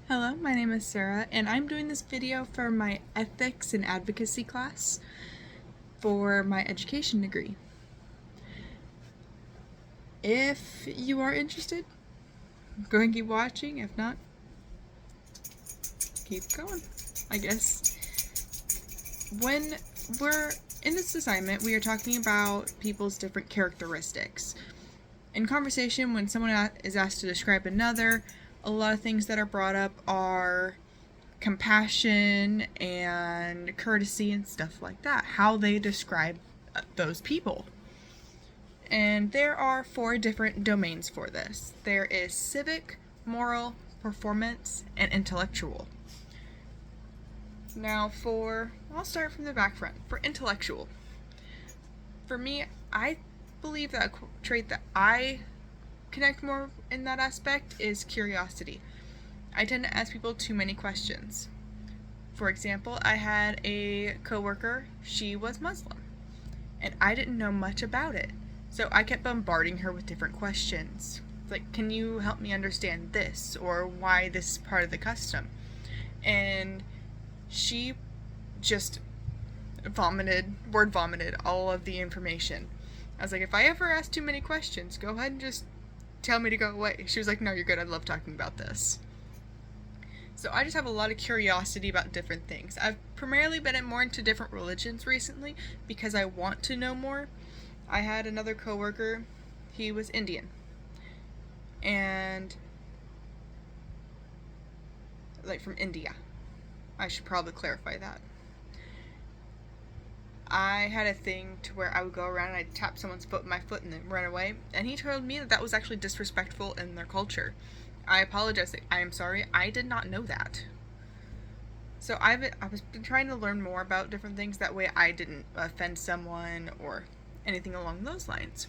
Hello, my name is Sarah, and I'm doing this video for my Ethics and Advocacy class for my education degree. If you are interested, go ahead and keep watching. If not, keep going, I guess. When we're in this assignment, we are talking about people's different characteristics. In conversation, when someone is asked to describe another, a lot of things that are brought up are compassion and courtesy and stuff like that, how they describe those people. And there are 4 different domains for this. There is civic, moral, performance, and intellectual. Now I'll start from the back front. For intellectual, for me, I believe that a trait that I connect more in that aspect is curiosity. I tend to ask people too many questions. For example, I had a coworker, she was Muslim, and I didn't know much about it. So I kept bombarding her with different questions. Like, can you help me understand this? Or why this is part of the custom? And she just word vomited all of the information. I was like, if I ever ask too many questions, go ahead and just tell me to go away. She was like, no, you're good, I love talking about this. So I just have a lot of curiosity about different things. I've primarily been more into different religions recently because I want to know more. I had another coworker, he was Indian. And like from India. I should probably clarify that. I had a thing to where I would go around and I'd tap someone's foot with my foot and then run away. And he told me that was actually disrespectful in their culture. I apologize. I am sorry. I did not know that. So I was been trying to learn more about different things. That way I didn't offend someone or anything along those lines.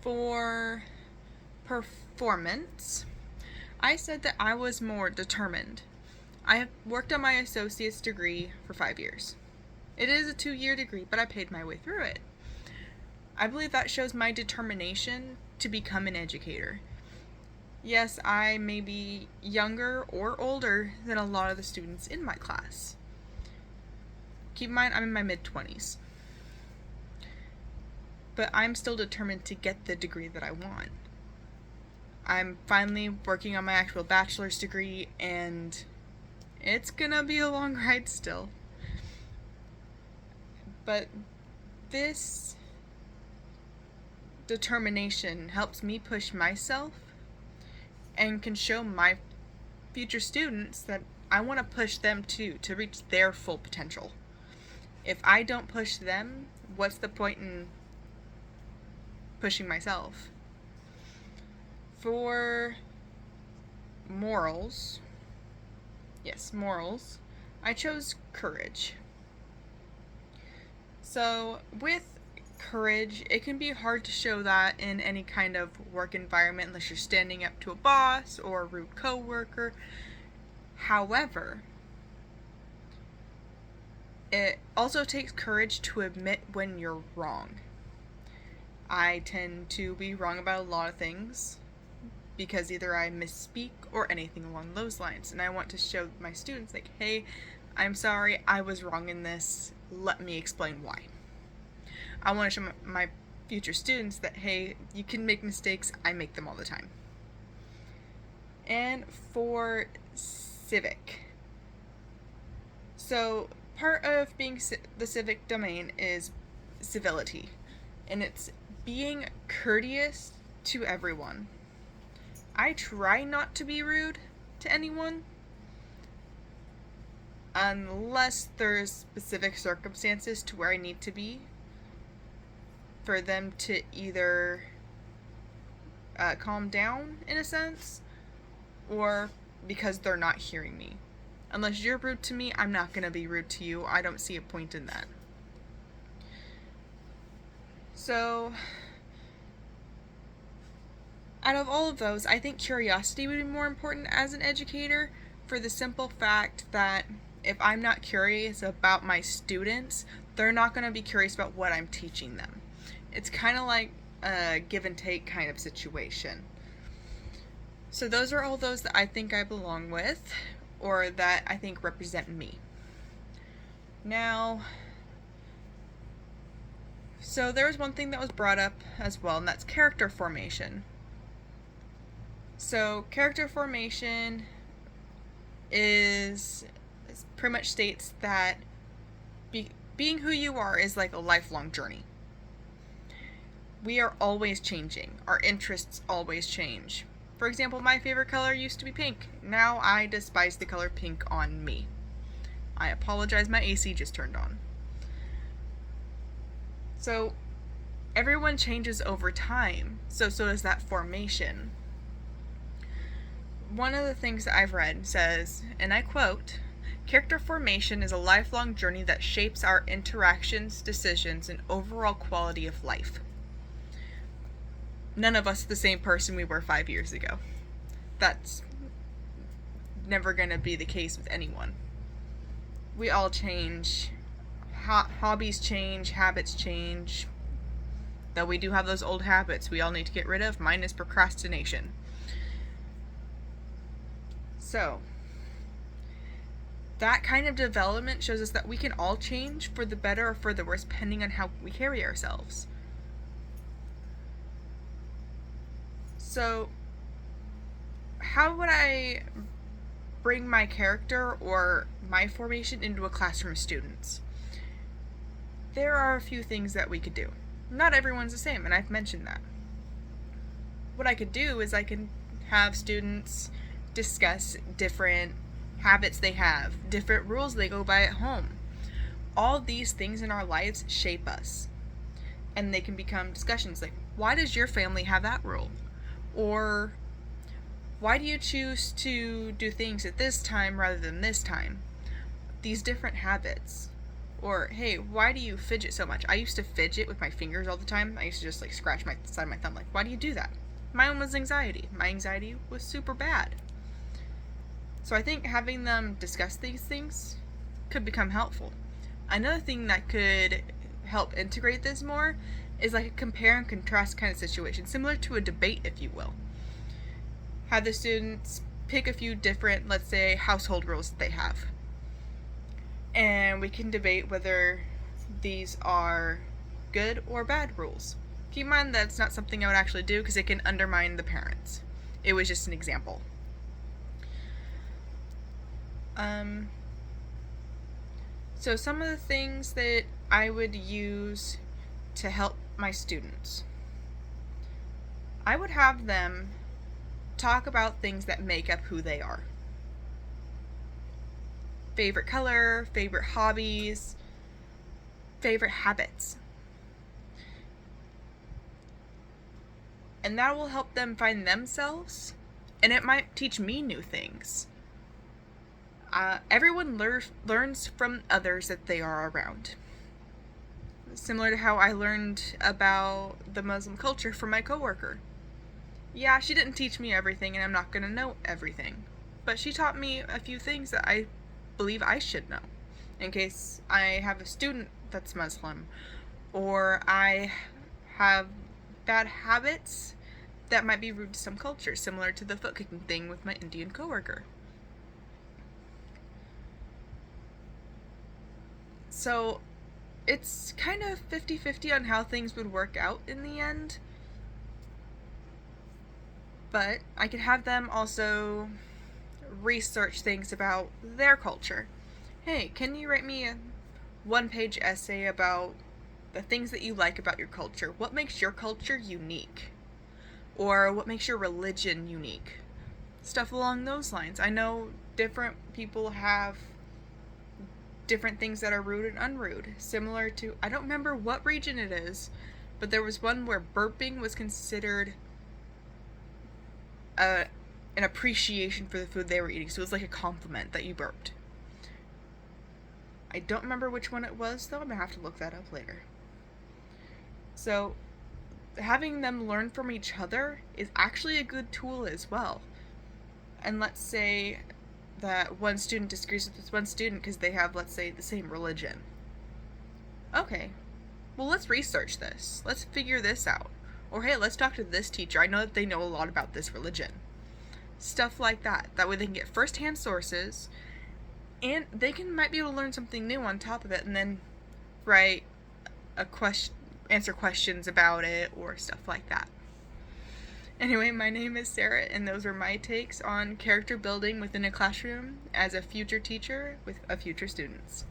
For performance, I said that I was more determined. I have worked on my associate's degree for 5 years. It is a 2-year degree, but I paid my way through it. I believe that shows my determination to become an educator. Yes, I may be younger or older than a lot of the students in my class. Keep in mind, I'm in my mid-20s. But I'm still determined to get the degree that I want. I'm finally working on my actual bachelor's degree, and it's gonna be a long ride still. But this determination helps me push myself and can show my future students that I want to push them too, to reach their full potential. If I don't push them, what's the point in pushing myself? For morals, I chose courage. So with courage, it can be hard to show that in any kind of work environment unless you're standing up to a boss or a rude coworker. However, it also takes courage to admit when you're wrong. I tend to be wrong about a lot of things because either I misspeak or anything along those lines, and I want to show my students, like, hey, I'm sorry, I was wrong in this, let me explain why. I want to show my future students that, hey, you can make mistakes, I make them all the time. And for civic, so part of being the civic domain is civility, and it's being courteous to everyone. I try not to be rude to anyone unless there's specific circumstances to where I need to be for them to either calm down in a sense, or because they're not hearing me. Unless you're rude to me, I'm not going to be rude to you. I don't see a point in that. So out of all of those, I think curiosity would be more important as an educator, for the simple fact that if I'm not curious about my students, they're not going to be curious about what I'm teaching them. It's kind of like a give and take kind of situation. So those are all those that I think I belong with, or that I think represent me. Now, so there was one thing that was brought up as well, and that's character formation. So character formation is pretty much states that being who you are is like a lifelong journey. We are always changing. Our interests always change. For example, my favorite color used to be pink. Now I despise the color pink on me. I apologize, my AC just turned on. So everyone changes over time, so does that formation. One of the things that I've read says, and I quote, "Character formation is a lifelong journey that shapes our interactions, decisions, and overall quality of life." None of us are the same person we were 5 years ago. That's never going to be the case with anyone. We all change. Hobbies change, habits change. Though we do have those old habits we all need to get rid of. Mine is procrastination. So, that kind of development shows us that we can all change for the better or for the worse, depending on how we carry ourselves. So, how would I bring my character or my formation into a classroom of students? There are a few things that we could do. Not everyone's the same, and I've mentioned that. What I could do is I can have students discuss different habits they have, different rules they go by at home. All these things in our lives shape us. And they can become discussions like, why does your family have that rule? Or, why do you choose to do things at this time rather than this time? These different habits. Or, hey, why do you fidget so much? I used to fidget with my fingers all the time. I used to just scratch my side of my thumb. Why do you do that? My own was anxiety. My anxiety was super bad. So I think having them discuss these things could become helpful. Another thing that could help integrate this more is like a compare and contrast kind of situation, similar to a debate, if you will. Have the students pick a few different, let's say, household rules that they have. And we can debate whether these are good or bad rules. Keep in mind that it's not something I would actually do because it can undermine the parents. It was just an example. So some of the things that I would use to help my students. I would have them talk about things that make up who they are. Favorite color, favorite hobbies, favorite habits. And that will help them find themselves, and it might teach me new things. Everyone learns from others that they are around. Similar to how I learned about the Muslim culture from my coworker. Yeah, she didn't teach me everything, and I'm not going to know everything. But she taught me a few things that I believe I should know. In case I have a student that's Muslim, or I have bad habits that might be rude to some cultures, similar to the foot kicking thing with my Indian coworker. So it's kind of 50-50 on how things would work out in the end. But I could have them also research things about their culture. Hey, can you write me a one-page essay about the things that you like about your culture? What makes your culture unique? Or what makes your religion unique? Stuff along those lines. I know different people have different things that are rude and unrude. Similar to, I don't remember what region it is, but there was one where burping was considered an appreciation for the food they were eating. So it was like a compliment that you burped. I don't remember which one it was, though. I'm going to have to look that up later. So having them learn from each other is actually a good tool as well. And let's say that one student disagrees with this one student because they have, let's say, the same religion. Okay, well, let's research this. Let's figure this out. Or, hey, let's talk to this teacher. I know that they know a lot about this religion. Stuff like that. That way they can get first-hand sources, and they might be able to learn something new on top of it, and then write a question, answer questions about it, or stuff like that. Anyway, my name is Sarah, and those are my takes on character building within a classroom as a future teacher with future students.